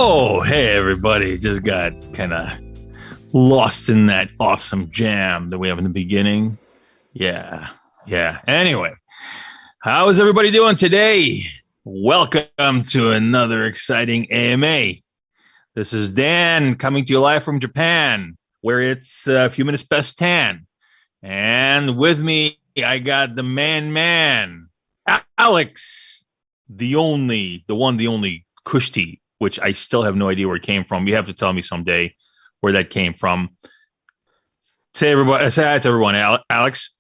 Oh, hey, everybody. Just got kind of lost in that awesome jam that we have in the beginning. Yeah. Anyway, how is everybody doing today? Welcome to another exciting AMA. This is Dan coming to you live from Japan, where it's a few minutes past 10. And with me, I got the man, Alex, the one, the only Kushti, which I still have no idea where it came from. You have to tell me someday where that came from. Say hi to everyone, Alex.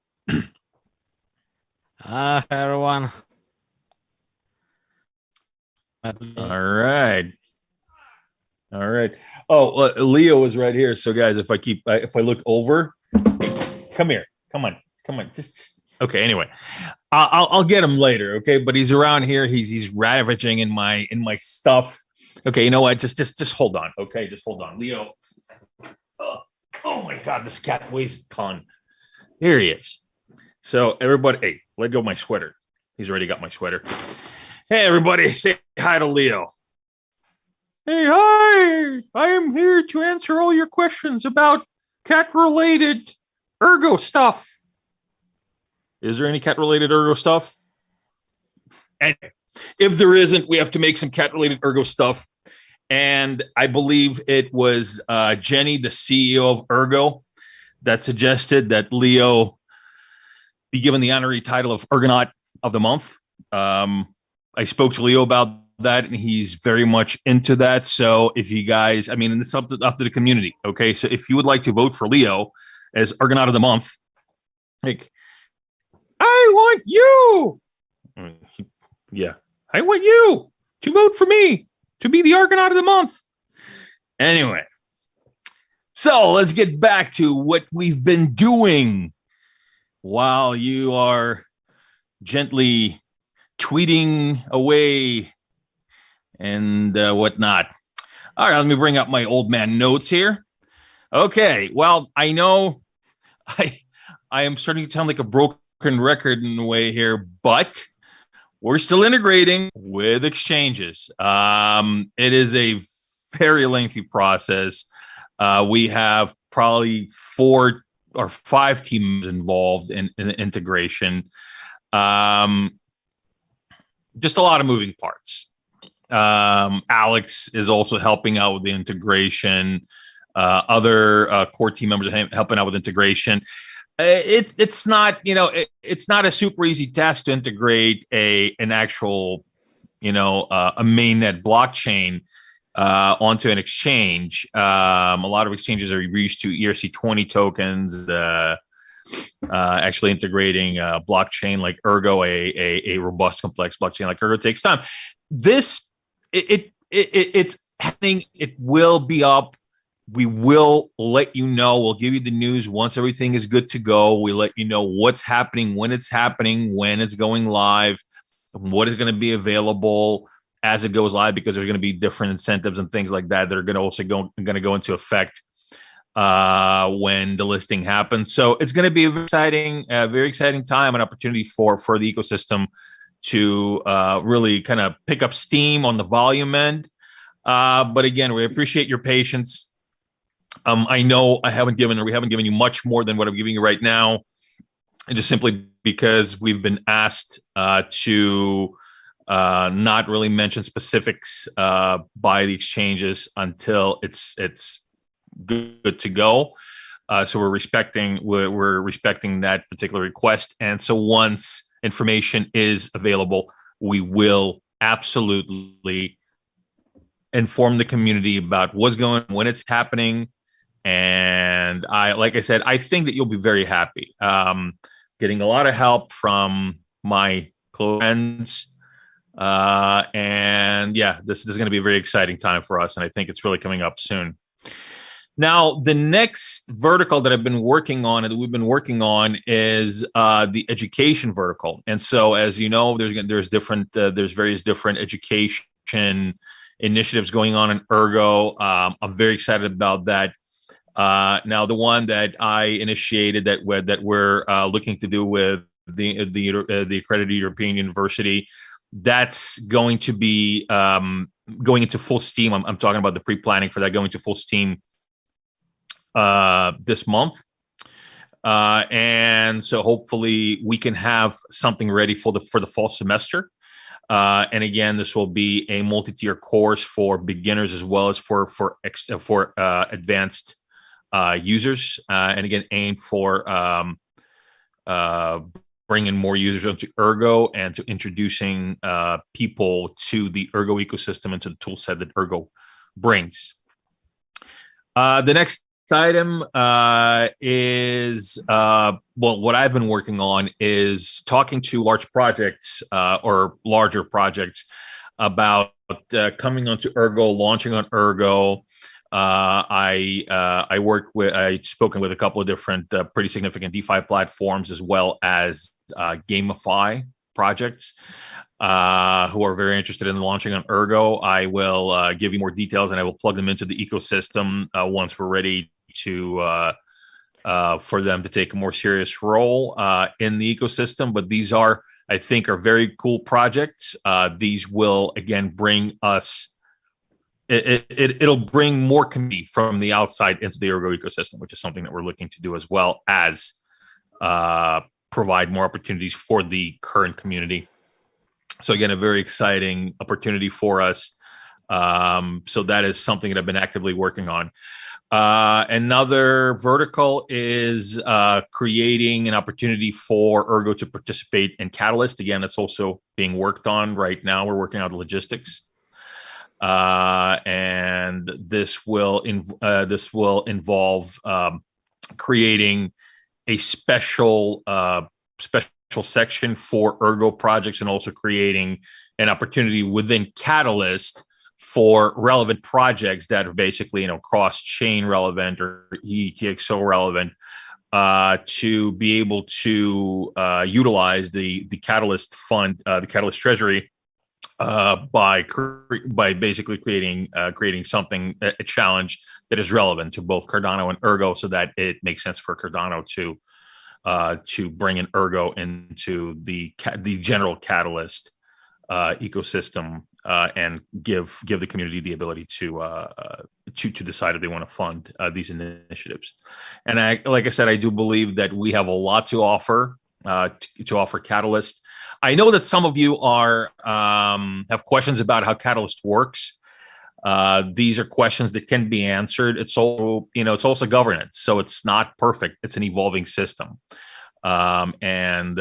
Hi, everyone. All right. Oh, Leo is right here. So, guys, if I look over, come here. Come on. Just okay. Anyway, I'll get him later. Okay, but he's around here. He's ravaging in my stuff. Okay, you know what? Just hold on. Okay, just hold on, Leo. Oh my God, this cat weighs a ton. Here he is. So everybody, hey, let go of my sweater. He's already got my sweater. Hey, everybody, say hi to Leo. Hey, hi. I am here to answer all your questions about cat-related Ergo stuff. Is there any cat-related Ergo stuff? And if there isn't, we have to make some cat-related Ergo stuff. And I believe it was Jenny, the CEO of Ergo, that suggested that Leo be given the honorary title of Ergonaut of the Month. I spoke to Leo about that, and he's very much into that. So if you guys, I mean, and it's up to the community, okay? So if you would like to vote for Leo as Ergonaut of the Month, like, I want you. Yeah, I want you to vote for me to be the Ergonaut of the Month. Anyway, so let's get back to what we've been doing while you are gently tweeting away and whatnot. All right, let me bring up my old man notes here. Okay, well, I know I am starting to sound like a broken record in a way here, but we're still integrating with exchanges. It is a very lengthy process. We have probably 4 or 5 teams involved in the integration. Just a lot of moving parts. Alex is also helping out with the integration. Other core team members are helping out with integration. It's not, it's not a super easy task to integrate an actual, a mainnet blockchain onto an exchange. A lot of exchanges are used to ERC20 tokens. Actually integrating a blockchain like Ergo, a robust, complex blockchain like Ergo takes time. It's happening. It will be up. We will let you know. We'll give you the news once everything is good to go. We let you know what's happening, when it's going live, what is going to be available as it goes live, because there's going to be different incentives and things like that that are going to also going to go into effect when the listing happens. So it's going to be a very exciting time, an opportunity for the ecosystem to really kind of pick up steam on the volume end. But again, we appreciate your patience. I know we haven't given you much more than what I'm giving you right now, and just simply because we've been asked to not really mention specifics by the exchanges until it's good to go. So we're respecting that particular request. And so once information is available, we will absolutely inform the community about what's going on, when it's happening. And like I said, I think that you'll be very happy. Getting a lot of help from my close friends. And yeah, this is going to be a very exciting time for us. And I think it's really coming up soon. Now, the next vertical that we've been working on is the education vertical. And so, as you know, there's various different education initiatives going on in Ergo. I'm very excited about that. Now, the one that I initiated that we're looking to do with the accredited European University, that's going to be going into full steam. I'm talking about the pre-planning for that going to full steam this month. And so hopefully we can have something ready for the fall semester. And again, this will be a multi-tier course for beginners as well as for advanced users. And again, aimed for bringing more users into Ergo and to introducing people to the Ergo ecosystem and to the tool set that Ergo brings. The next item is what I've been working on is talking to large projects or larger projects about coming onto Ergo, launching on Ergo. I've spoken with a couple of different pretty significant DeFi platforms as well as GameFi projects who are very interested in launching on Ergo. I will give you more details and I will plug them into the ecosystem once we're ready to for them to take a more serious role in the ecosystem. But these are, I think, are very cool projects. These will again bring us. It'll bring more community from the outside into the Ergo ecosystem, which is something that we're looking to do as well as provide more opportunities for the current community. So again, a very exciting opportunity for us. So that is something that I've been actively working on. Another vertical is creating an opportunity for Ergo to participate in Catalyst. Again, it's also being worked on right now. We're working out the logistics. And this will involve creating a special section for Ergo projects and also creating an opportunity within Catalyst for relevant projects that are basically cross-chain relevant or ETXO relevant to be able to utilize the Catalyst fund, the Catalyst treasury. By basically creating something, a challenge that is relevant to both Cardano and Ergo, so that it makes sense for Cardano to bring in Ergo into the general Catalyst ecosystem and give the community the ability to decide if they want to fund these initiatives. And like I said, I do believe that we have a lot to offer Catalyst. I know that some of you have questions about how Catalyst works. These are questions that can be answered. It's also governance, so it's not perfect. It's an evolving system, and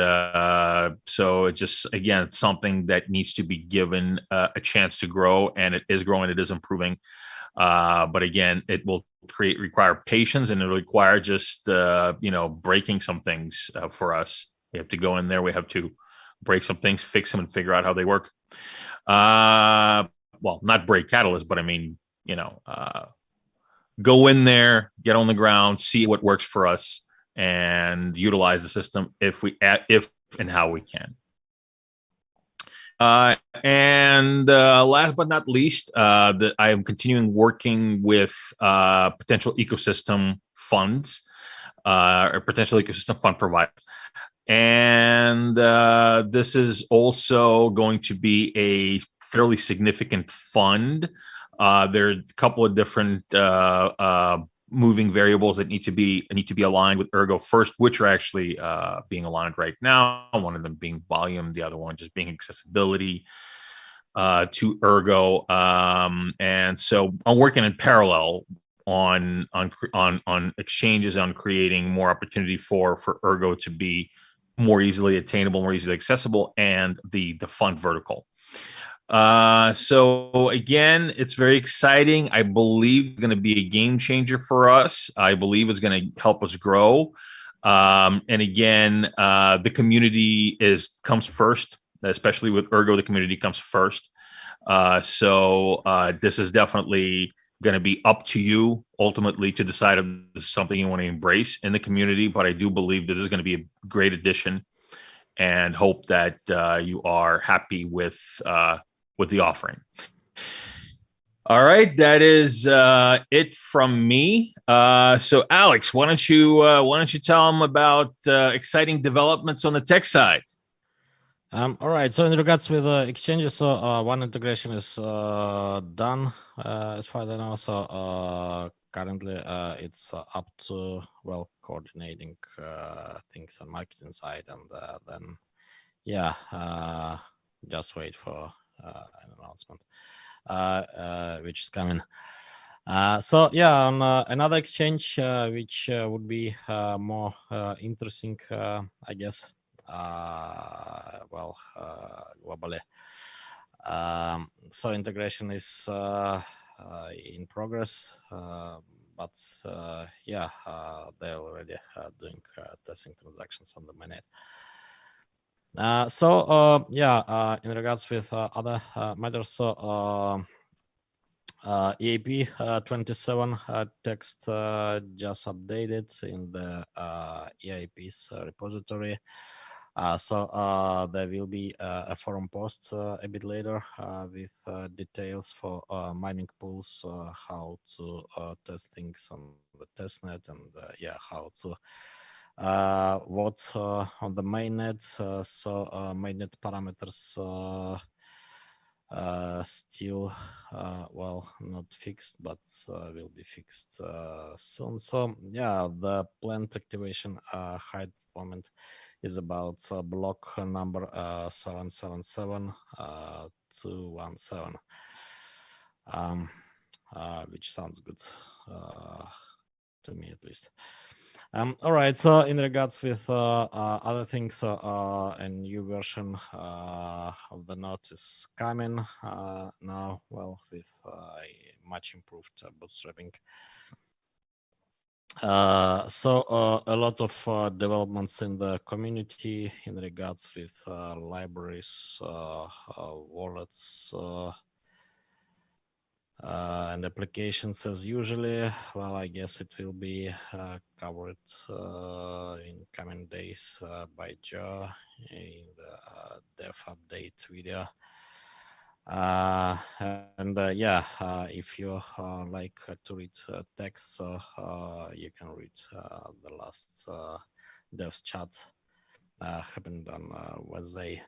so it's just it's something that needs to be given a chance to grow, and it is growing. It is improving, but again, it will require patience, and it'll require just breaking some things for us. We have to go in there. We have to break some things, fix them, and figure out how they work. Well, not break Catalyst, but I mean, go in there, get on the ground, see what works for us, and utilize the system if and how we can. And last but not least, I am continuing working with potential ecosystem funds or potential ecosystem fund providers. And this is also going to be a fairly significant fund. There are a couple of different moving variables that need to be aligned with Ergo first, which are actually being aligned right now. One of them being volume, the other one just being accessibility to Ergo. And so I'm working in parallel on exchanges, on creating more opportunity for Ergo to be more easily attainable, more easily accessible, and the fund vertical. So again, it's very exciting. I believe it's going to be a game changer for us. I believe it's going to help us grow. And again, the community comes first, especially with Ergo. The community comes first. So this is definitely going to be up to you ultimately to decide if this is something you want to embrace in the community. But I do believe that this is going to be a great addition, and hope that you are happy with the offering. All right, that is it from me. So Alex, why don't you tell them about exciting developments on the tech side? All right. So in regards with exchanges, so one integration is done as far as I know. So currently it's up to coordinating things on marketing side, and then just wait for an announcement which is coming. So on another exchange which would be more interesting, I guess. Globally. So integration is in progress, but they're already doing testing transactions on the mainnet. In regards with other matters, so EAP 27 text just updated in the EIP's repository. There will be a forum post a bit later with details for mining pools, how to test things on the testnet, and how to what on the mainnet. Mainnet parameters still not fixed, but will be fixed soon. So the planned activation height moment is about block number 777217, which sounds good to me at least. All right. So in regards with other things, a new version of the node is coming now. With much improved bootstrapping. A lot of developments in the community in regards with libraries, wallets, and applications as usually. I guess it will be covered in coming days by Joe in the dev update video. If you like to read text, you can read the last devs chat happened on Wednesday.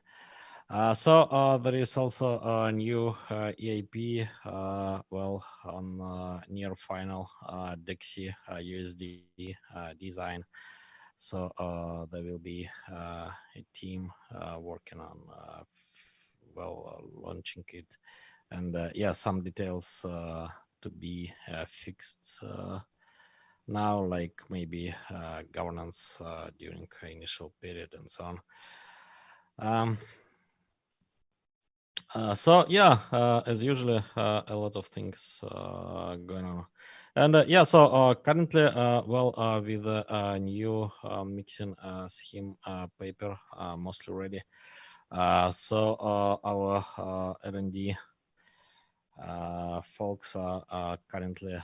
There is also a new EAP, on near final Dexy USD design. So there will be a team working on launching it, and some details to be fixed now, like maybe governance during initial period and so on. As usually, a lot of things going on. And currently, with the new mixing scheme paper mostly ready. Our R&D folks are currently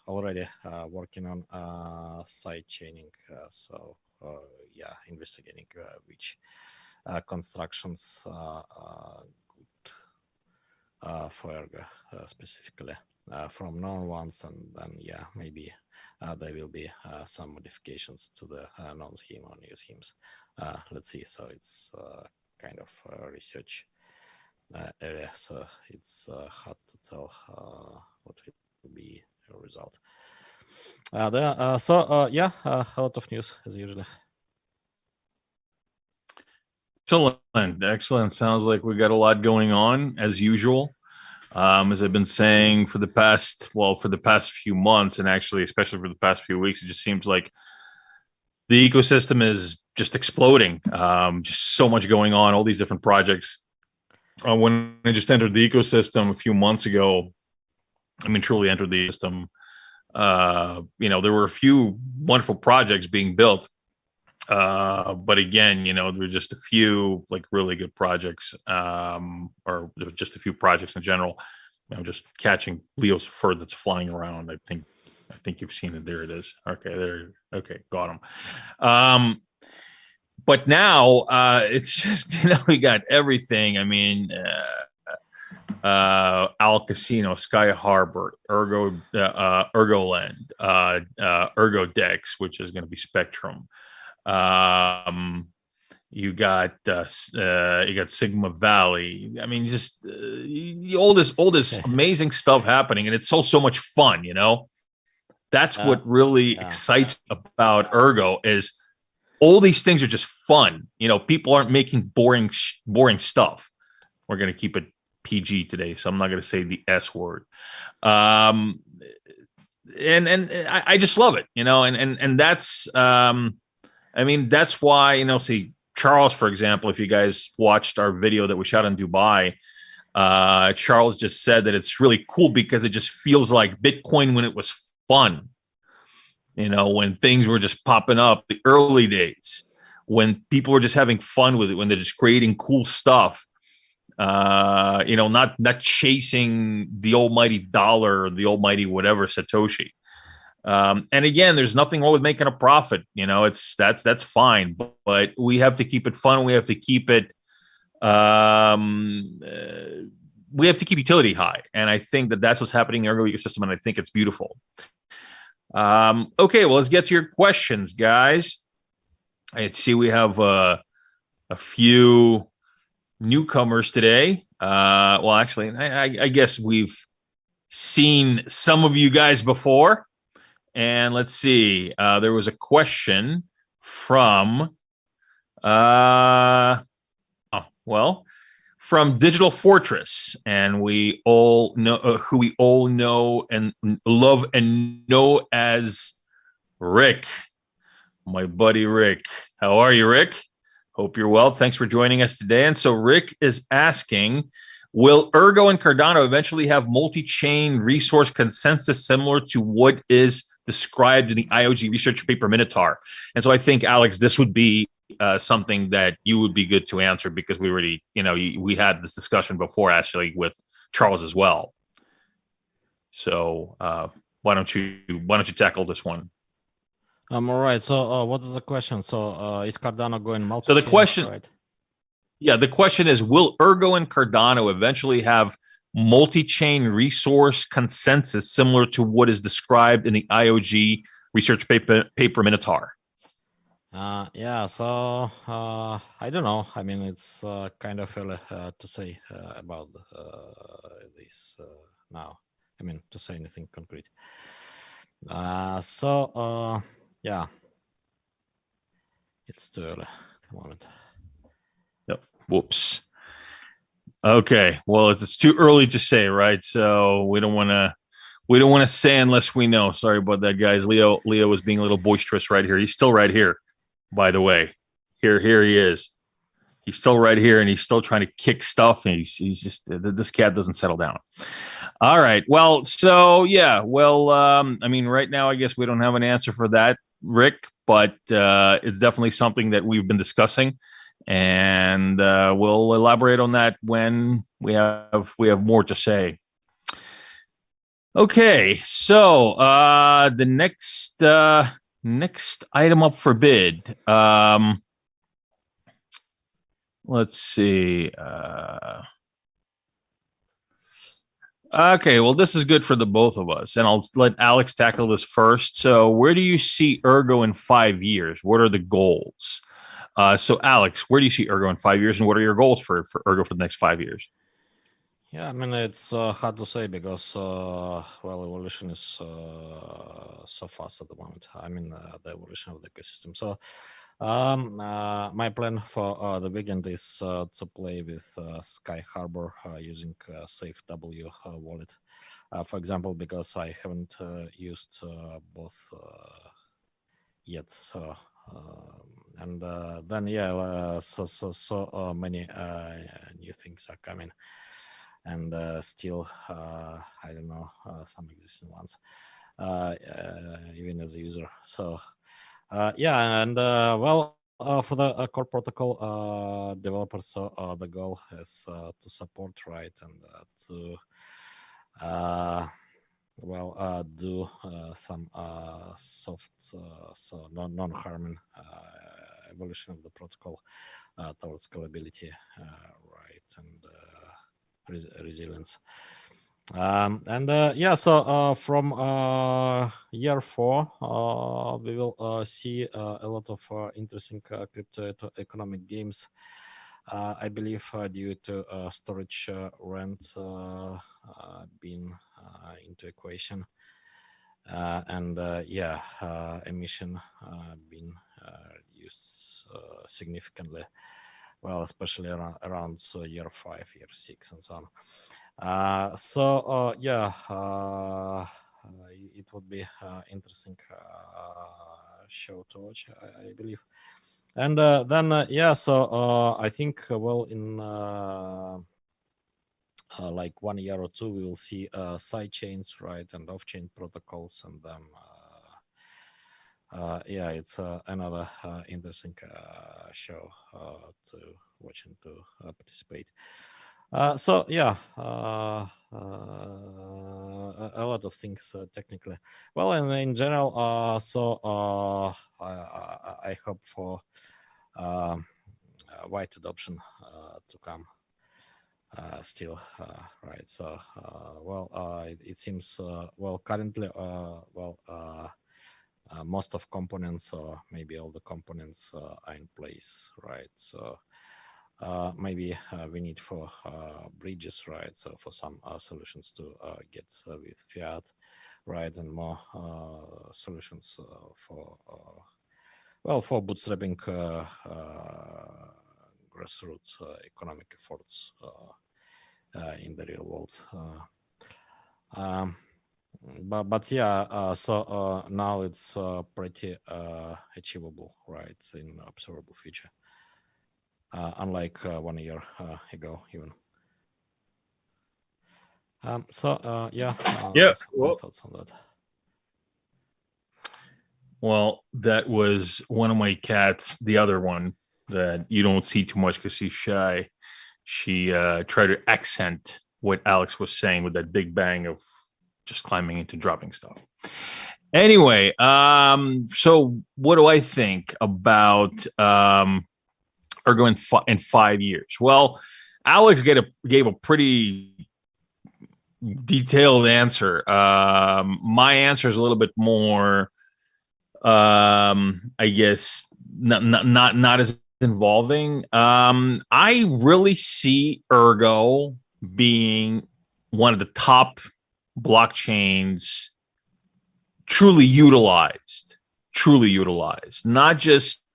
already working on side chaining. Investigating which constructions are good for Ergo specifically from known ones, and then maybe there will be some modifications to the known scheme or new schemes. Let's see. So it's kind of research area, so it's hard to tell what will be a result. A lot of news as usual. Excellent. Sounds like we got a lot going on as usual. As I've been saying for the past few months, and actually especially for the past few weeks, it just seems like the ecosystem is just exploding. Just so much going on, all these different projects. When I just entered the ecosystem a few months ago, truly entered the system, there were a few wonderful projects being built. But again, there were just a few like really good projects, or just a few projects in general. Just catching Leo's fur that's flying around. I think you've seen it. There it is. Okay, got him. But now it's just we got everything. Al Casino, Sky Harbor, Ergo, Ergoland, Ergo Dex, which is going to be Spectrum. You got Sigma Valley. I mean, just all this amazing stuff happening, and it's so much fun. That's what really excites about Ergo is all these things are just fun. People aren't making boring stuff. We're gonna keep it PG today, so I'm not gonna say the S word. And I just love it, and that's that's why, see, Charles, for example, if you guys watched our video that we shot in Dubai, Charles just said that it's really cool because it just feels like Bitcoin when it was fun, when things were just popping up, the early days, when people were just having fun with it, when they're just creating cool stuff, not chasing the almighty dollar or the almighty whatever Satoshi. And again, there's nothing wrong with making a profit. That's fine, but we have to keep it fun. We have to keep it. We have to keep utility high, and I think that's what's happening in the Ergo ecosystem, and I think it's beautiful. Okay, well, let's get to your questions, guys. I see we have a few newcomers today. Well, actually, I guess we've seen some of you guys before. And let's see. There was a question from, from Digital Fortress, and we all know who we all know and love and know as Rick, my buddy Rick. How are you, Rick? Hope you're well. Thanks for joining us today. And so Rick is asking, will Ergo and Cardano eventually have multi-chain resource consensus similar to what is described in the IOG research paper Minotaur? And so I think, Alex, this would be something that you would be good to answer, because we already, we had this discussion before, actually, with Charles as well. So why don't you tackle this one? All right. So what is the question? So is Cardano going multi-chain? So the question, right? Yeah, the question is, will Ergo and Cardano eventually have multi-chain resource consensus similar to what is described in the IOG research paper Minotaur? Yeah, so I don't know. I mean, it's kind of early to say about this now. I mean, to say anything concrete. Yeah, it's too early at the moment. Yep. Whoops. Okay. Well, it's too early to say, right? So we don't want to say unless we know. Sorry about that, guys. Leo was being a little boisterous right here. He's still right here, by the way. Here he is. He's still right here, and he's still trying to kick stuff. And he's just, this cat doesn't settle down. All right. Well, so yeah. Well, I mean, right now, I guess we don't have an answer for that, Rick. But it's definitely something that we've been discussing. And we'll elaborate on that when we have more to say. Okay, so the next item up for bid. Let's see. Okay, well, this is good for the both of us, and I'll let Alex tackle this first. So, where do you see Ergo in 5 years? What are the goals? So, Alex, where do you see Ergo in 5 years, and what are your goals for Ergo for the next 5 years? Yeah, I mean, it's hard to say because, well, evolution is so fast at the moment. I mean, the evolution of the ecosystem. So, my plan for the weekend is to play with Sky Harbor using SafeW wallet, for example, because I haven't used both yet. So. And then so many new things are coming, and still I don't know some existing ones even as a user. So yeah, and well, for the core protocol developers, so the goal is to support, right, and to well, do some soft, so non-harming evolution of the protocol towards scalability, right, and resilience. So from year 4, we will see a lot of interesting crypto economic games. I believe due to storage rent being into equation, and emission being reduced significantly. Well, especially around year 5, year 6, and so on. It would be interesting show to watch, I believe. And I think in like 1 year or 2, we will see side chains, right, and off-chain protocols, and then it's another interesting show to watch and to participate. A lot of things technically. Well, and in general, I hope for wide adoption to come still, right? So, it seems currently, most of components, or maybe all the components, are in place, right? So. Maybe we need for bridges, right? So for some solutions to get with fiat, right, and more solutions for bootstrapping grassroots economic efforts in the real world. Now it's pretty achievable, right, in observable future. Unlike 1 year ago, even. Well, thoughts on that. Well, that was one of my cats. The other one that you don't see too much because she's shy. She tried to accent what Alex was saying with that big bang of just climbing into dropping stuff. Anyway, so what do I think about Ergo in 5 years? Well, Alex gave a pretty detailed answer. My answer is a little bit more, I guess, not as involving. I really see Ergo being one of the top blockchains truly utilized, not just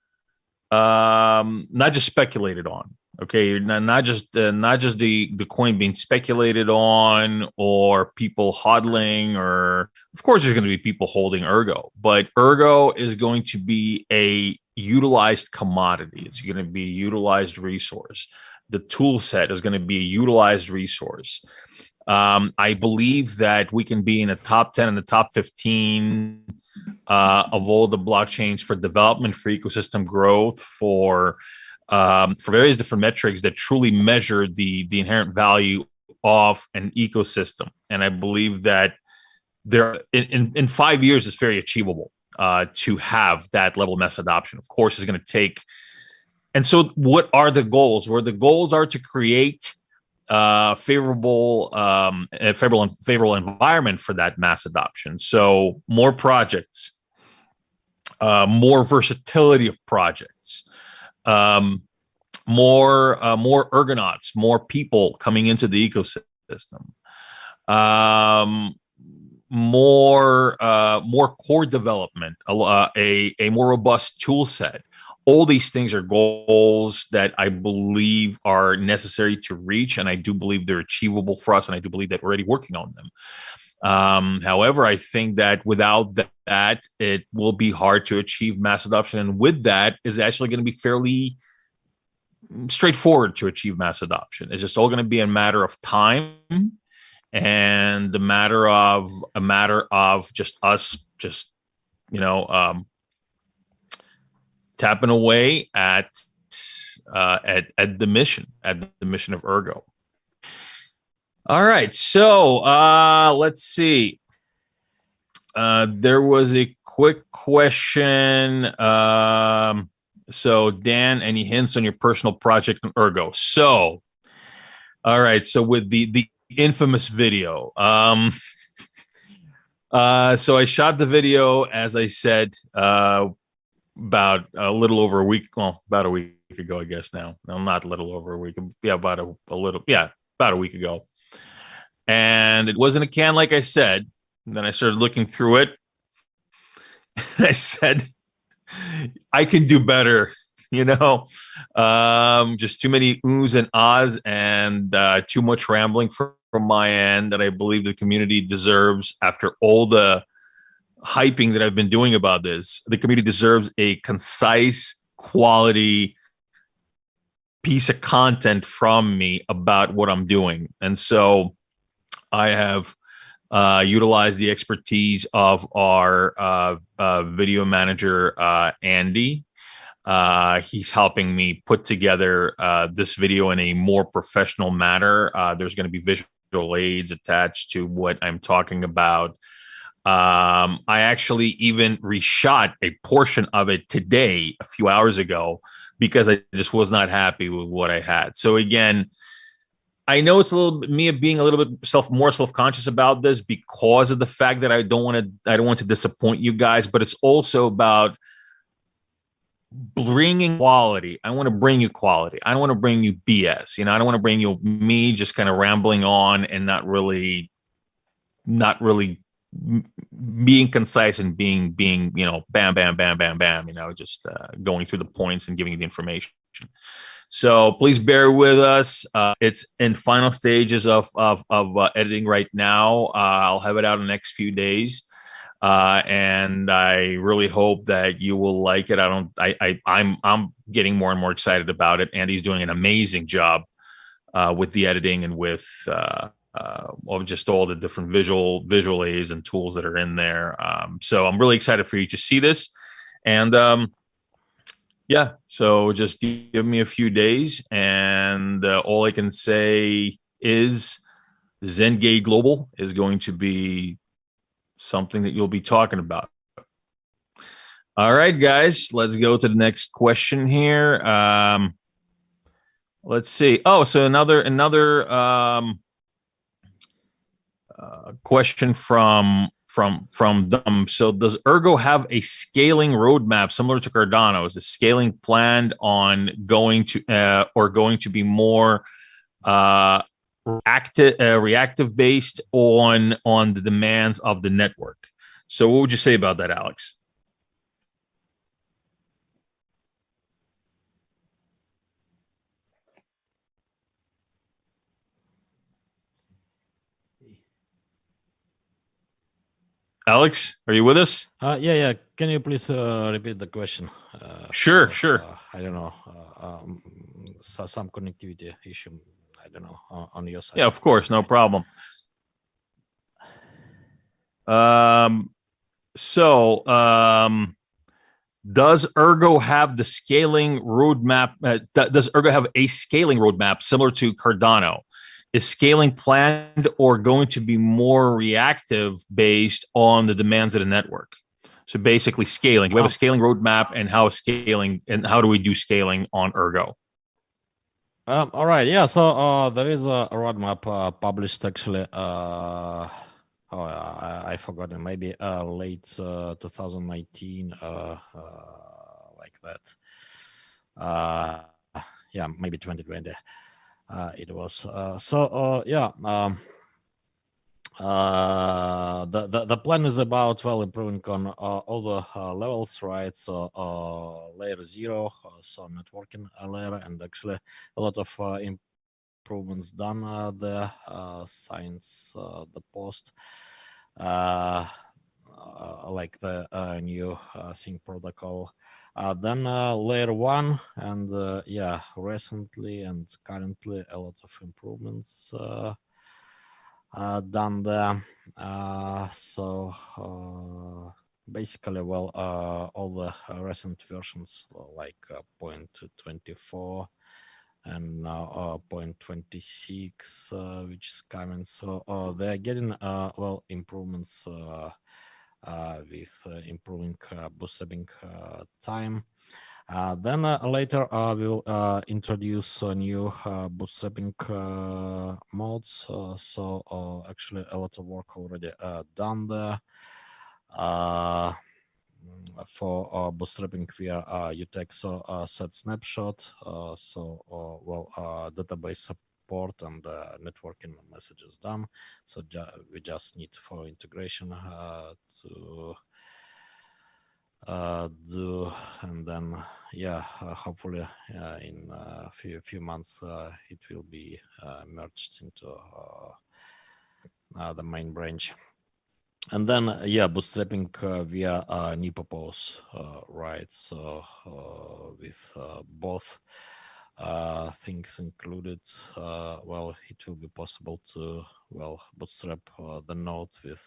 speculated on. Okay, not just the coin being speculated on, or people hodling, or of course there's going to be people holding Ergo, but Ergo is going to be a utilized commodity. It's going to be a utilized resource. The tool set is going to be a utilized resource. I believe that we can be in the top 10 and the top 15 of all the blockchains for development, for ecosystem growth, for various different metrics that truly measure the inherent value of an ecosystem. And I believe that there in 5 years it's very achievable to have that level of mass adoption. Of course, it's going to take. And so what are the goals? Where the goals are to create favorable environment for that mass adoption. So more projects, more versatility of projects, more ergonauts, more people coming into the ecosystem, more core development, a more robust tool set. All these things are goals that I believe are necessary to reach, and I do believe they're achievable for us, and I do believe that we're already working on them. However, I think that without that, it will be hard to achieve mass adoption, and with that is actually going to be fairly straightforward to achieve mass adoption. It's just all going to be a matter of time, and a matter of just us, tapping away at the mission of Ergo. All right, so let's see. There was a quick question. So Dan, any hints on your personal project on Ergo? So, all right. So with the infamous video. So I shot the video, as I said, about a little over a week. Well, about a week ago, I guess now. No, not a little over a week. Yeah, about a little. Yeah, about a week ago. And it wasn't a can, like I said. And then I started looking through it, and I said, I can do better. You know, just too many oohs and ahs, and too much rambling from my end that I believe the community deserves after all the hyping that I've been doing about this. The community deserves a concise, quality piece of content from me about what I'm doing. And so I have utilized the expertise of our video manager, Andy. He's helping me put together this video in a more professional manner. There's going to be visual aids attached to what I'm talking about. I actually even reshot a portion of it today, a few hours ago, because I just was not happy with what I had. So again, I know it's a little bit me being a little bit more self-conscious about this because of the fact that I don't want to disappoint you guys, but it's also about bringing quality. I want to bring you quality. I don't want to bring you BS. You know, I don't want to bring you me just kind of rambling on and not really being concise and being you know, bam, you know, just going through the points and giving you the information. So please bear with us. It's in final stages of editing right now. I'll have it out in the next few days. And I really hope that you will like it. I'm getting more and more excited about it. Andy's doing an amazing job with the editing and with of just all the different visual aids and tools that are in there. So I'm really excited for you to see this. And yeah, so just give me a few days, and all I can say is Zengate Global is going to be something that you'll be talking about. All right, guys, let's go to the next question here. Let's see. Oh, so another question from them. So does Ergo have a scaling roadmap similar to Cardano? Is the scaling planned on going to be more reactive based on the demands of the network? So what would you say about that, Alex? Alex, are you with us? Yeah. Can you please repeat the question? Sure. I don't know. Some connectivity issue. I don't know on your side. Yeah, of course, no problem. Does Ergo have the scaling roadmap? Does Ergo have a scaling roadmap similar to Cardano? Is scaling planned or going to be more reactive based on the demands of the network? So basically scaling. We have a scaling roadmap, and how do we do scaling on Ergo? All right. Yeah. So there is a roadmap published actually. I forgot it. Maybe late 2019, like that. Yeah, maybe 2020. It was the plan is about improving on all the levels, right? So layer 0, so networking layer, and actually a lot of improvements done there since the post, like the new sync protocol. Then layer 1, and recently and currently a lot of improvements done there. So basically, well, all the recent versions like 0.24 and now 0.26, which is coming. So they're getting improvements with improving bootstrapping time. Then later we'll introduce new bootstrapping modes. So actually a lot of work already done there. For bootstrapping via UTXO set snapshot. Database support and networking messages done. So we just need for integration to do, and then hopefully in a few months it will be merged into the main branch. And then bootstrapping via Nipopos, right? So with both things included, it will be possible to bootstrap the node with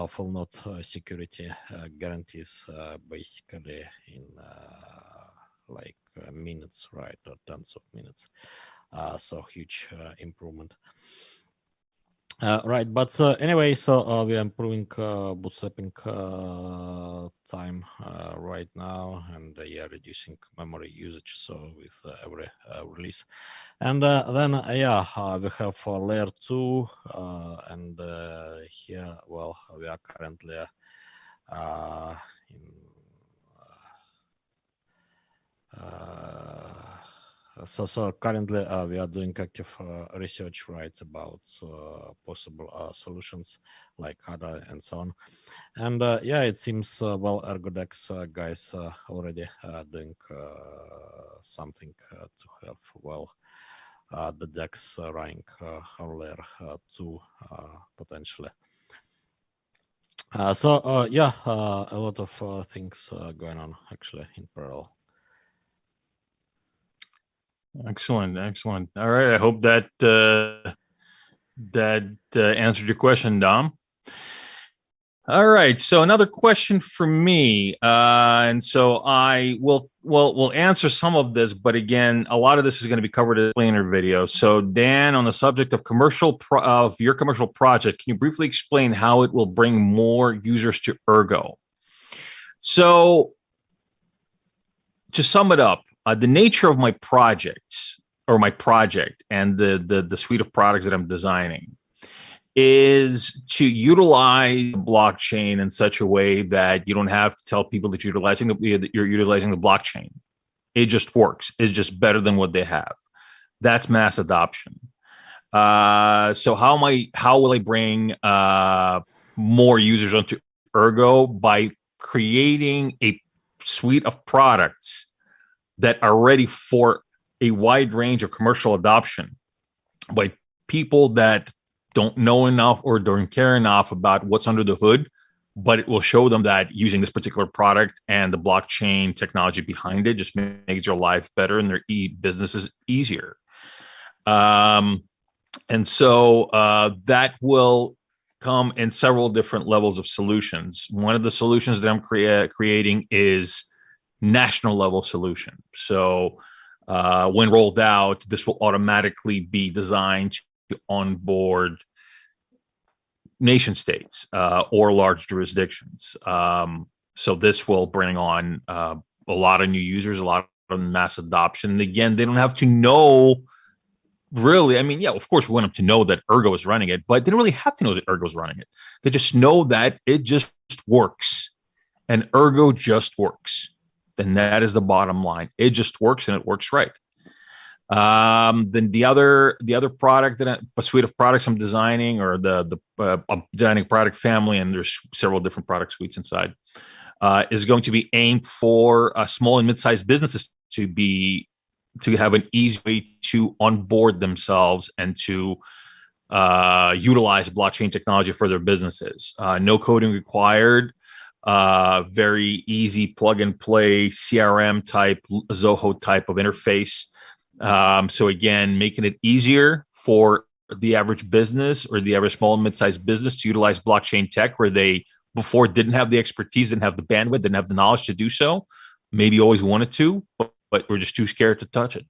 full node security guarantees basically in like minutes, right, or tens of minutes. So huge improvement. Right, but anyway, so we are improving bootstrapping time right now, and reducing memory usage. So with every release, and then we have layer 2, and here, we are currently in. So currently we are doing active research, right, about possible solutions like HADA and so on. And it seems ErgoDex guys already doing something to have the DEX running on layer 2 potentially. A lot of things going on actually in parallel. Excellent. All right. I hope that answered your question, Dom. All right. So another question for me, and so I will answer some of this, but again, a lot of this is going to be covered in the explainer video. So Dan, on the subject of your commercial project, can you briefly explain how it will bring more users to Ergo? So to sum it up, the nature of my projects or my project and the suite of products that I'm designing is to utilize blockchain in such a way that you don't have to tell people that you're utilizing the blockchain. It just works. It's just better than what they have. That's mass adoption. So how will I bring more users onto Ergo? By creating a suite of products that are ready for a wide range of commercial adoption by people that don't know enough or don't care enough about what's under the hood, but it will show them that using this particular product and the blockchain technology behind it just makes your life better and their businesses easier. And so that will come in several different levels of solutions. One of the solutions that I'm creating is national level solution. So when rolled out, this will automatically be designed to onboard nation states or large jurisdictions. So this will bring on a lot of new users, a lot of mass adoption. And again, they don't have to know really. I mean, yeah, of course we want them to know that Ergo is running it, but they don't really have to know that Ergo is running it. They just know that it just works, and Ergo just works. Then that is the bottom line. It just works, and it works right. Then the other product that a suite of products I'm designing, or I'm designing product family, and there's several different product suites inside, is going to be aimed for small and mid-sized businesses to have an easy way to onboard themselves and to utilize blockchain technology for their businesses. No coding required. Very easy plug and play CRM type, Zoho type of interface. So again, making it easier for the average business or the average small and mid-sized business to utilize blockchain tech where they before didn't have the expertise, didn't have the bandwidth, didn't have the knowledge to do so. Maybe always wanted to, but we're just too scared to touch it.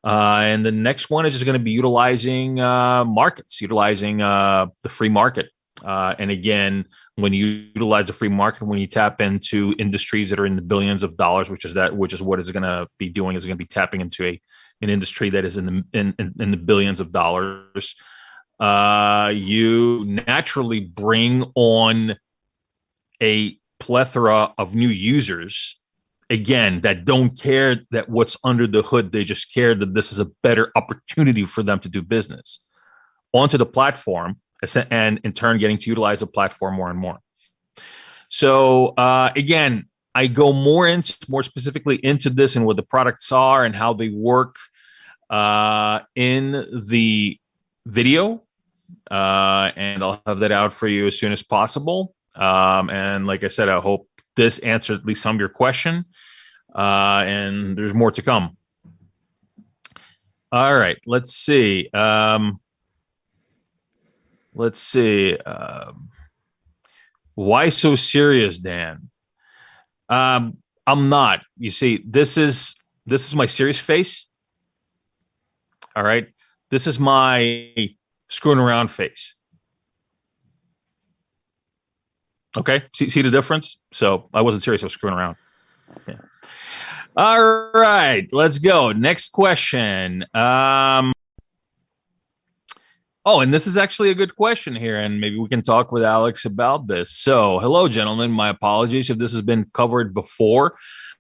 And the next one is just going to be utilizing markets, utilizing the free market. And again, when you utilize the free market, when you tap into industries that are in the billions of dollars, which is what it's going to be doing, is going to be tapping into an industry that is in the billions of dollars. You naturally bring on a plethora of new users, again, that don't care that what's under the hood. They just care that this is a better opportunity for them to do business onto the platform, and in turn getting to utilize the platform more and more. So again, I go more specifically into this and what the products are and how they work in the video, and I'll have that out for you as soon as possible. And like I said, I hope this answered at least some of your question, and there's more to come. All right, let's see. Why so serious, Dan? I'm not. You see, this is my serious face. All right, this is my screwing around face. Okay, see the difference? So I wasn't serious. I was screwing around. Yeah. All right, let's go. Next question. Oh, and this is actually a good question here, and maybe we can talk with Alex about this. So, hello, gentlemen. My apologies if this has been covered before.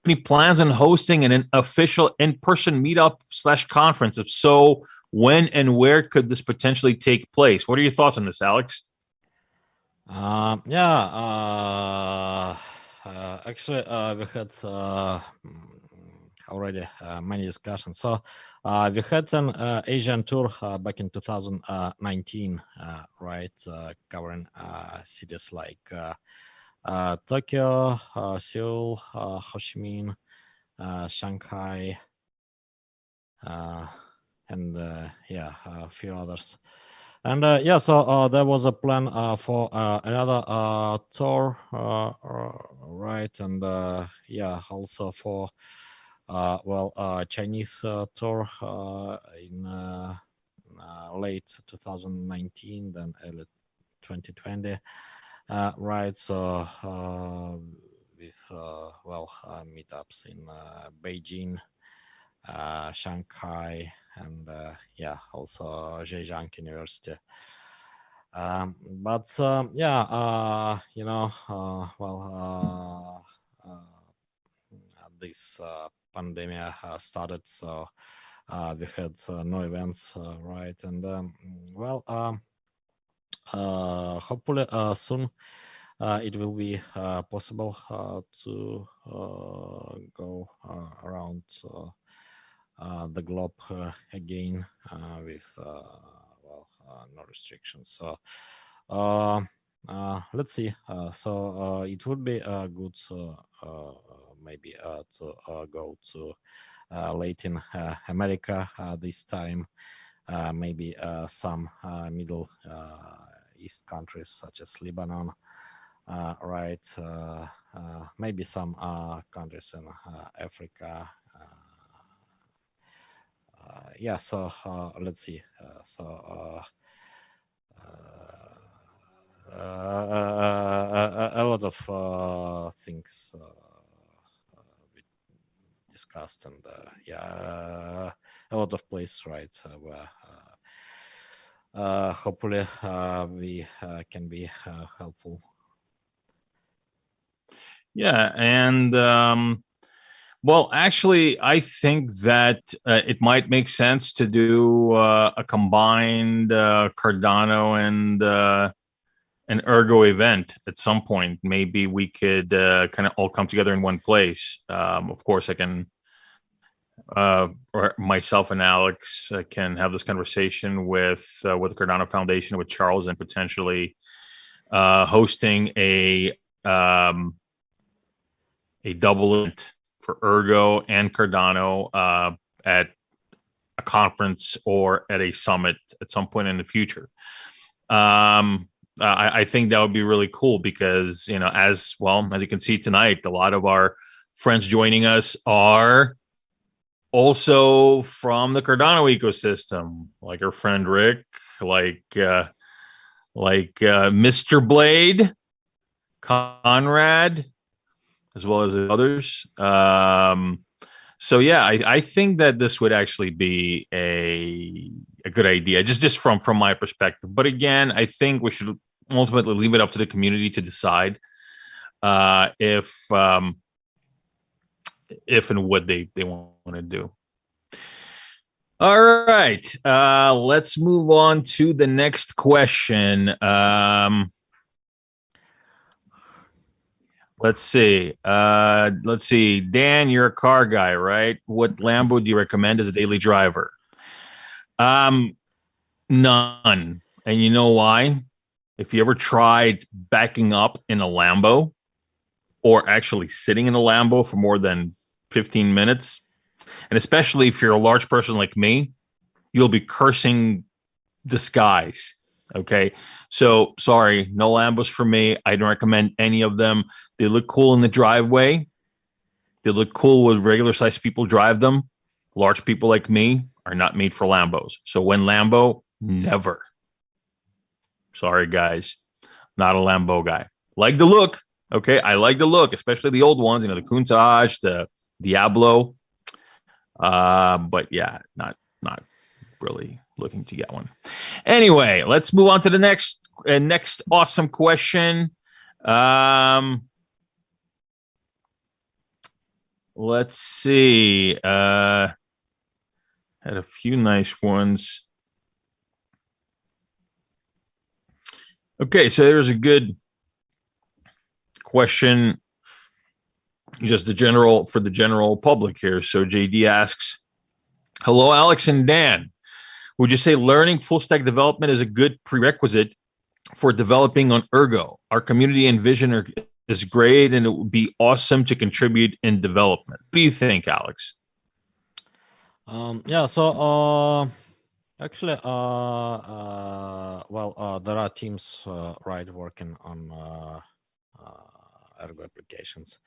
Any plans on hosting an official in-person meetup/conference? If so, when and where could this potentially take place? What are your thoughts on this, Alex? Actually, we had already many discussions. So we had an Asian tour back in 2019, right, covering cities like Tokyo, Seoul, Ho Chi Minh, Shanghai, and a few others. And so there was a plan for another tour, right? And also for Chinese tour in late 2019, then early 2020, right? So with meetups in Beijing, Shanghai, and also Zhejiang University. This pandemic started, so we had no events, right? And hopefully soon it will be possible to go around the globe again with no restrictions. So let's see. So it would be good maybe to go to Latin America this time. Maybe some Middle East countries such as Lebanon, right? Maybe some countries in Africa. So let's see. A lot of things we discussed, and a lot of places, right, where hopefully we can be helpful. Yeah, and well, actually, I think that it might make sense to do a combined Cardano and an Ergo event at some point. Maybe we could kind of all come together in one place. Of course, I can, or myself and Alex can have this conversation with the Cardano Foundation, with Charles, and potentially hosting a double event for Ergo and Cardano at a conference or at a summit at some point in the future. I think that would be really cool because, as you can see tonight, a lot of our friends joining us are also from the Cardano ecosystem, like our friend Rick, like like Mr. Blade, Conrad, as well as others. So yeah, I think that this would actually be a good idea, just from my perspective. But again, I think we should ultimately leave it up to the community to decide if and what they want to do. All right, let's move on to the next question. Let's see. Dan, you're a car guy, right? What Lambo do you recommend as a daily driver? None. And you know why? If you ever tried backing up in a Lambo or actually sitting in a Lambo for more than 15 minutes, and especially if you're a large person like me, you'll be cursing the skies. Okay. So sorry, no Lambos for me. I don't recommend any of them. They look cool in the driveway. They look cool when regular sized people drive them. Large people like me are not made for Lambos. So when Lambo, never. Sorry, guys. Not a Lambo guy. Like the look. Okay. I like the look, especially the old ones, the Countach, the Diablo. But yeah, not really looking to get one. Anyway, let's move on to the next awesome question. Let's see. Had a few nice ones. Okay, so there's a good question, just for the general public here. So JD asks, hello, Alex and Dan. Would you say learning full stack development is a good prerequisite for developing on Ergo? Our community and vision is great, and it would be awesome to contribute in development. What do you think, Alex? Yeah. So actually, there are teams working on Ergo applications.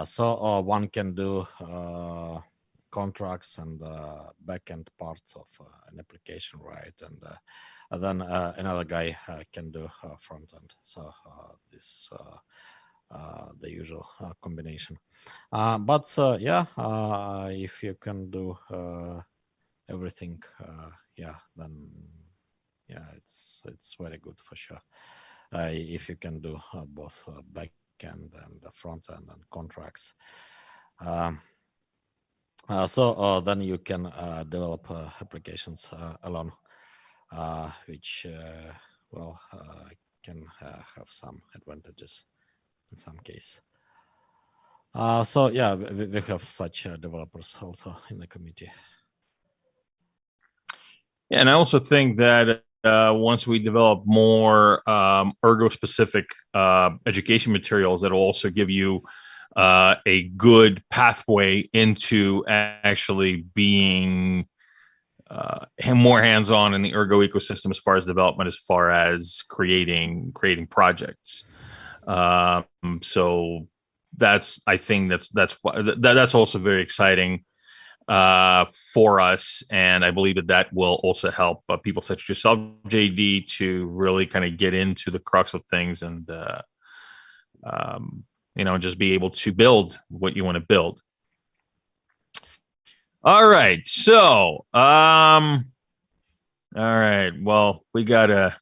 So one can do contracts and backend parts of an application, right? And then another guy can do front end. So this the usual combination. But if you can do everything, then it's very good for sure. If you can do both backend and front end and contracts. So then you can develop applications alone, which can have some advantages in some case. So yeah, we have such developers also in the community. Yeah, and I also think that once we develop more Ergo specific education materials, that'll also give you a good pathway into actually being more hands-on in the Ergo ecosystem as far as development, as far as creating projects. So I think that's also very exciting for us, and I believe that will also help people such as yourself, JD, to really kind of get into the crux of things and just be able to build what you want to build. All right. So, all right. Well, we got a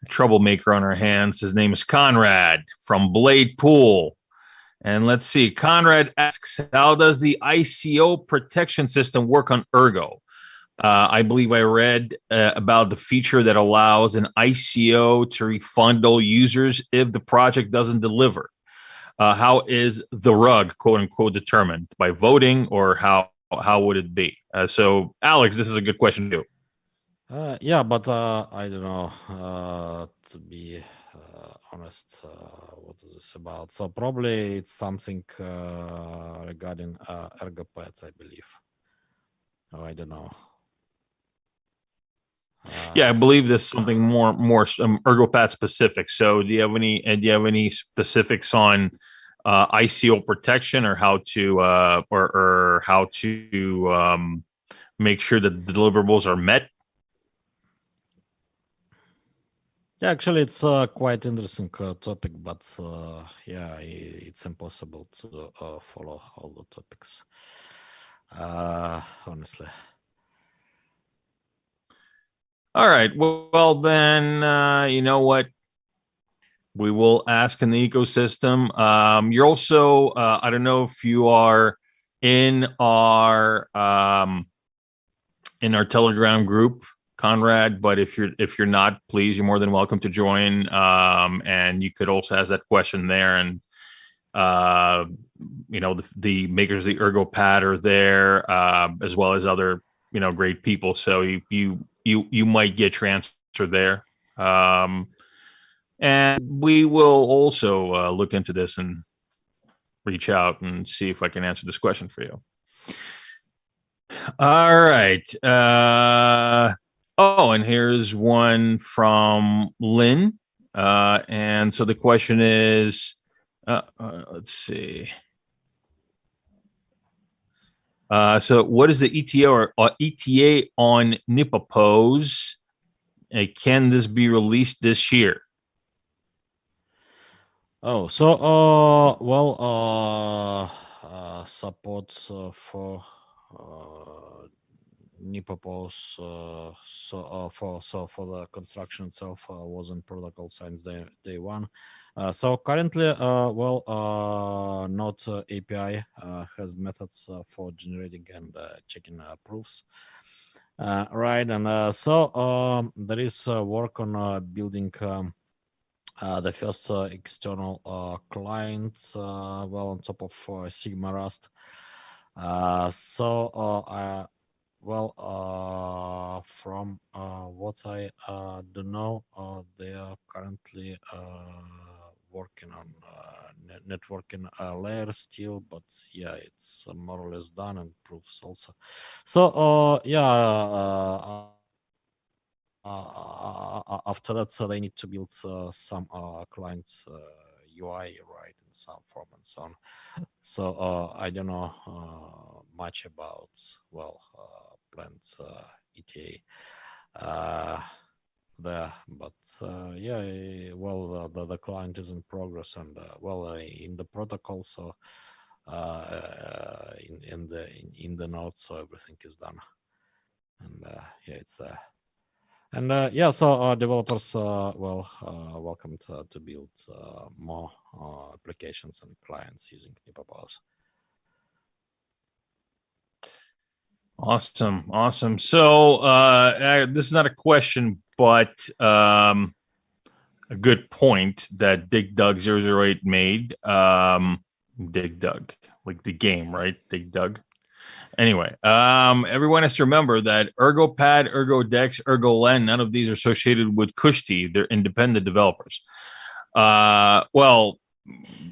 troublemaker on our hands. His name is Conrad from Blade Pool. And let's see. Conrad asks, how does the ICO protection system work on Ergo? I believe I read about the feature that allows an ICO to refund all users if the project doesn't deliver. How is the rug, quote unquote, determined? By voting, or how would it be? So, Alex, this is a good question too. Yeah, but I don't know, to be honest, what is this about? So probably it's something regarding ERGOPAD, I believe. Oh, I don't know. Yeah, I believe this is something more ERGOPAD specific. So, do you have any specifics on ICO protection, or how to or how to make sure that the deliverables are met? Yeah, actually, it's quite interesting topic, but yeah, it's impossible to follow all the topics. Honestly. All right. Well then, you know what? We will ask in the ecosystem. You're also, I don't know if you are in our Telegram group, Conrad. But if you're not, please, you're more than welcome to join. And you could also ask that question there. And the makers of the ERGOPAD are there, as well as other great people. So you might get your answer there. And we will also look into this and reach out and see if I can answer this question for you. All right. And here's one from Lynn. And so the question is, let's see. So what is the ETA or ETA on Nipopose? Can this be released this year? Oh, so support for Nipopos for the construction itself was in protocol since day one. So currently, Node API has methods for generating and checking proofs. Right, and so there is work on building the first external client, on top of Sigma Rust. From what I do know, they are currently working on networking layer still, but yeah, it's more or less done and proofs also. So after that, so they need to build some client UI, right, in some form and so on. So I don't know much about planned ETA there, but the client is in progress and in the protocol. So in the nodes, so everything is done, and it's there. And so developers welcome to build more applications and clients using Nipopos. Awesome. So this is not a question, but a good point that DigDug008 made. DigDug, like the game, right? DigDug. Anyway, everyone has to remember that ERGOPAD, ERGODEX, ERGOLEN, none of these are associated with Kushti. They're independent developers.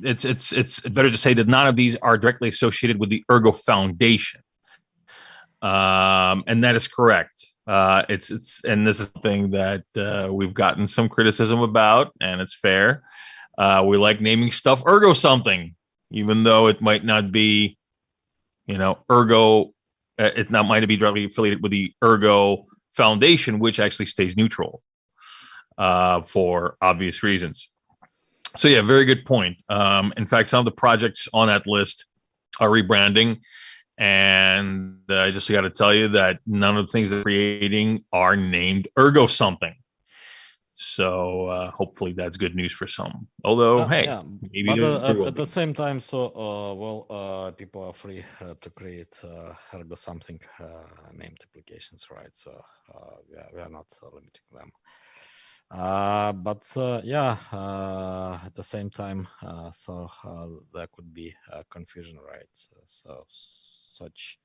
It's better to say that none of these are directly associated with the Ergo Foundation. And that is correct. And this is something that we've gotten some criticism about, and it's fair. We like naming stuff Ergo something, even though it might not be, Ergo. It not might be directly affiliated with the Ergo Foundation, which actually stays neutral for obvious reasons. So yeah, very good point. In fact, some of the projects on that list are rebranding. And I just got to tell you that none of the things they're creating are named Ergo something. So hopefully that's good news for some. Although, maybe at the same time, so people are free to create Ergo something named applications, right? So we are not limiting them. At the same time, there could be confusion, right? So such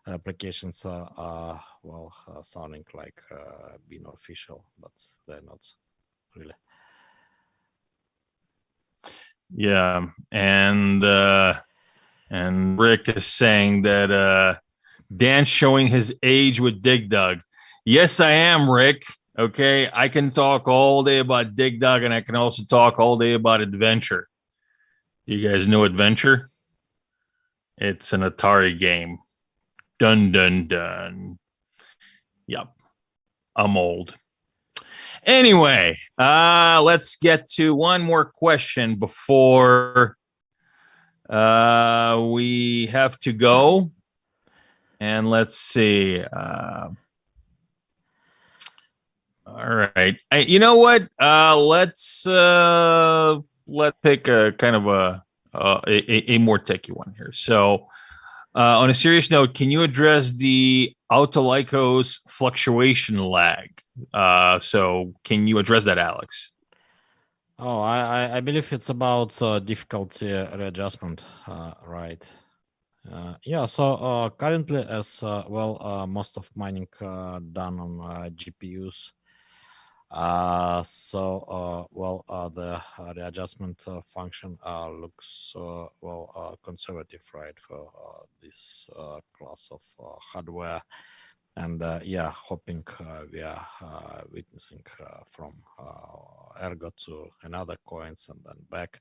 applications are sounding like being official, but they're not really. Yeah, and Rick is saying that Dan's showing his age with DigDug. Yes, I am, Rick. Okay, I can talk all day about DigDug, and I can also talk all day about Adventure. You guys know Adventure? It's an Atari game. Dun, dun, dun. Yep. I'm old. Anyway, let's get to one more question before we have to go. And let's see. All right. You know what? Let's pick a kind of a more techie one here. So, on a serious note, can you address the autolycos fluctuation lag? So, can you address that, Alex? Oh, I believe it's about difficulty readjustment, right? Yeah, so currently, as most of mining done on GPUs. The readjustment function looks conservative, right, for this class of hardware. And yeah, hoping we are witnessing from Ergo to another coins and then back.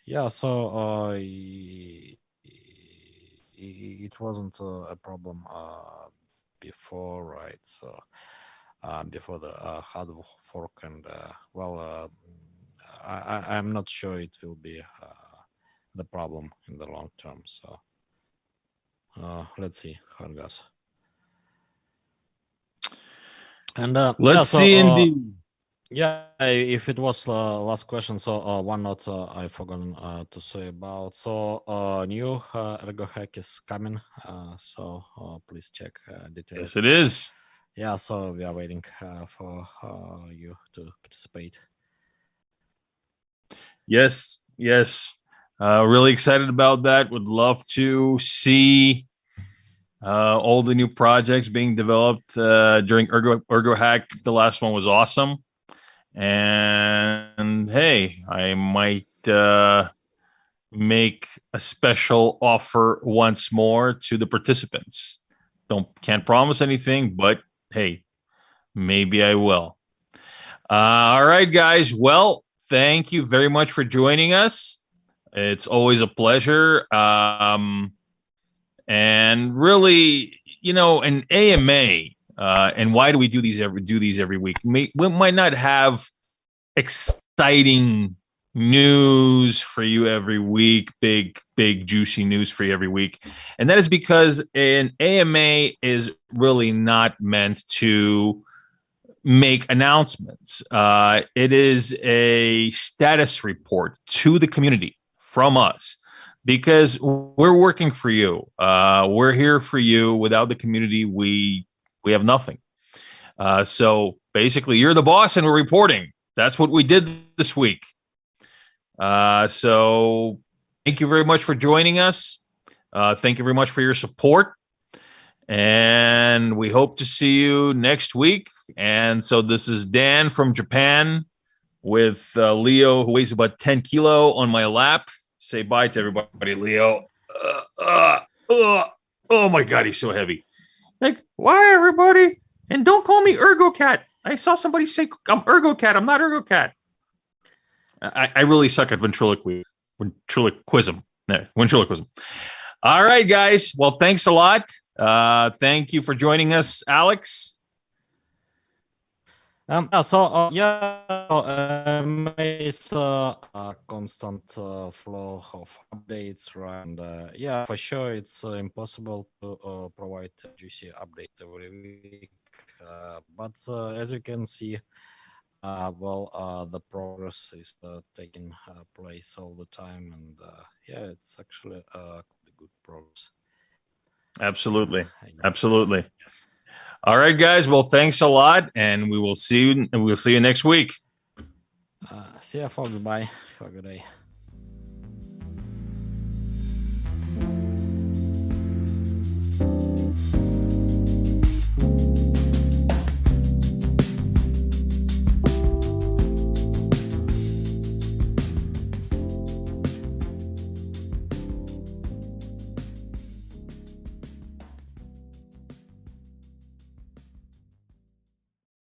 Yeah, so it wasn't a problem before, right? So before the hard fork, and I'm not sure it will be the problem in the long term. So let's see how it goes. And let's see indeed. Yeah, if it was last question, so one note I forgot to say about. So new Ergo hack is coming, so please check details. Yes, it is. Yeah, so we are waiting for you to participate. Yes, yes. Really excited about that. Would love to see all the new projects being developed during Ergo Hack. The last one was awesome. And hey, I might make a special offer once more to the participants. Can't promise anything, but hey, maybe I will. All right, guys. Well, thank you very much for joining us. It's always a pleasure. And really, an AMA. And why do we do these every week? We might not have exciting news for you every week, big juicy news for you every week, and that is because an AMA is really not meant to make announcements. It is a status report to the community from us, because we're working for you. We're here for you. Without the community, we have nothing. So basically, you're the boss and we're reporting. That's what we did this week. So thank you very much for joining us. Thank you very much for your support. And we hope to see you next week. And so this is Dan from Japan with Leo, who weighs about 10 kilo on my lap. Say bye to everybody, Leo. Oh my God, he's so heavy. Like, why, everybody? And don't call me ERGOCAT. I saw somebody say I'm ERGOCAT. I'm not ERGOCAT. I really suck at ventriloquism. All right, guys. Well, thanks a lot. Thank you for joining us, Alex. It's a constant flow of updates, right? And yeah, for sure, it's impossible to provide a juicy update every week. But as you can see, the progress is taking place all the time, and yeah, it's actually good progress. Absolutely. Yes. All right, guys. Well, thanks a lot, and we will see you. And we'll see you next week. See you, folks. Bye. Have a good day.